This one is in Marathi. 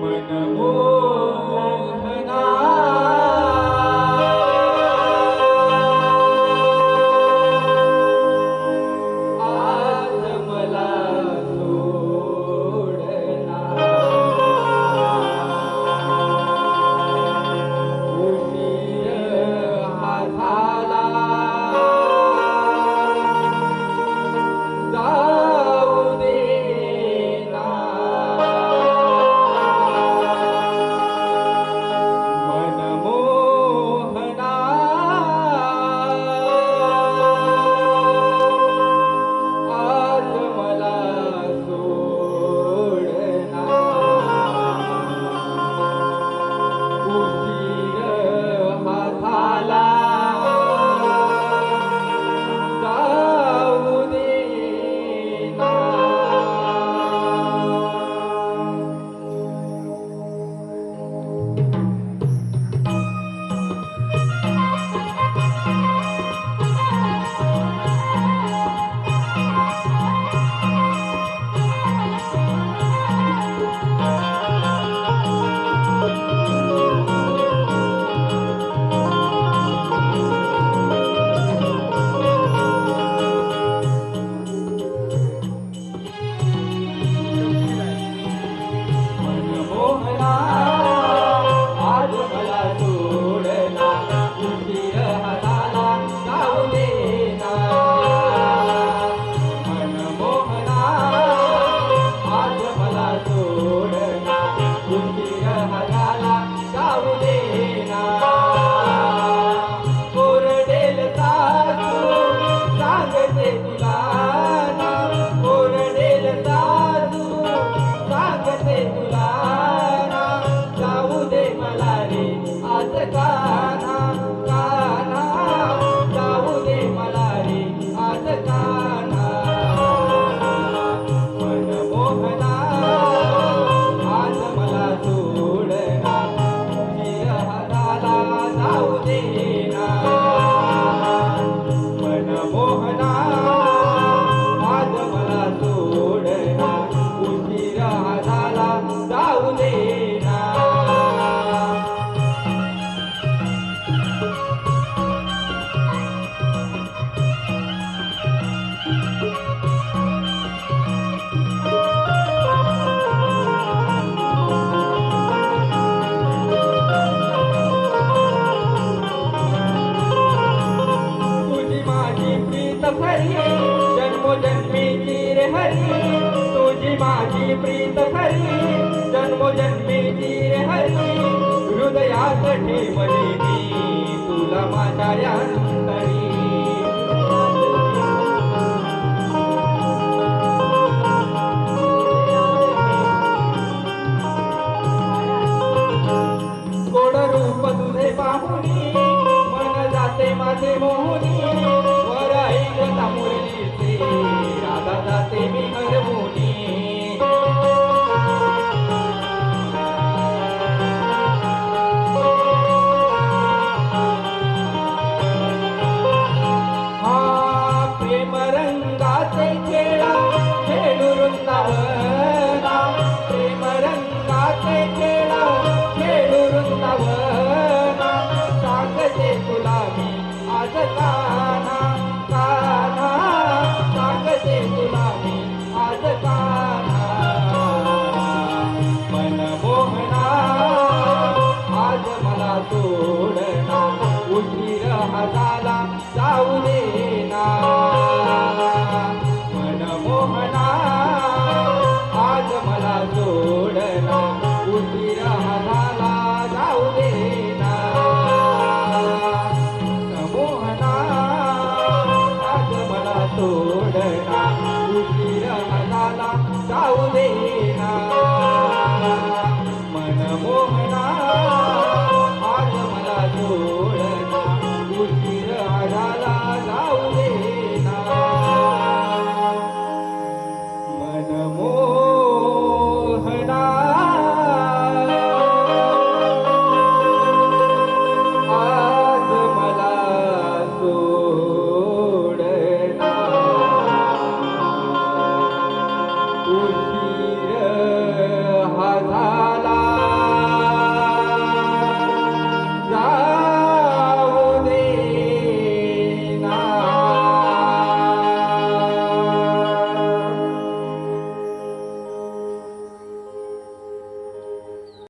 मनमोहना आज मला सोडना उशीर हा झाला जाऊ देना मनमोहना आज मला सोडना उशीर हा झाला जाऊ देना मनमोहना आज मला सोडना उशीर हा झाला जाऊ देना मनमोहना आज मला सोडना उशीर हा झाला जाऊ देना ओरडेल सासू सांगते तुला ना ओरडेल सासू सांगते तुला ना जाऊ दे मला रे आज काना काना जाऊ दे मला रे आज काना मनमोहना आज मला सोडना उशीर हा झाला जाऊ देना मनमोहना आज मला सोडना उशीर हा झाला जाऊ देना तुझी माझी प्रीत खरी जन्मोजन्मीची रे हरी तुझी माझी प्रीत खरी जन्मोजन्मीची रे हरी हृदयात ठेवली मी तुला माझ्या अंतरी गोड रूप तुझे पाहुनी मन जाते माझे मोहनी वर ऐकता मुरलीचे राधा जाते मी हरवुनी हा प्रेम रंगाचे खेळ खेळू वृंदावना प्रेम रंगाचे खेळ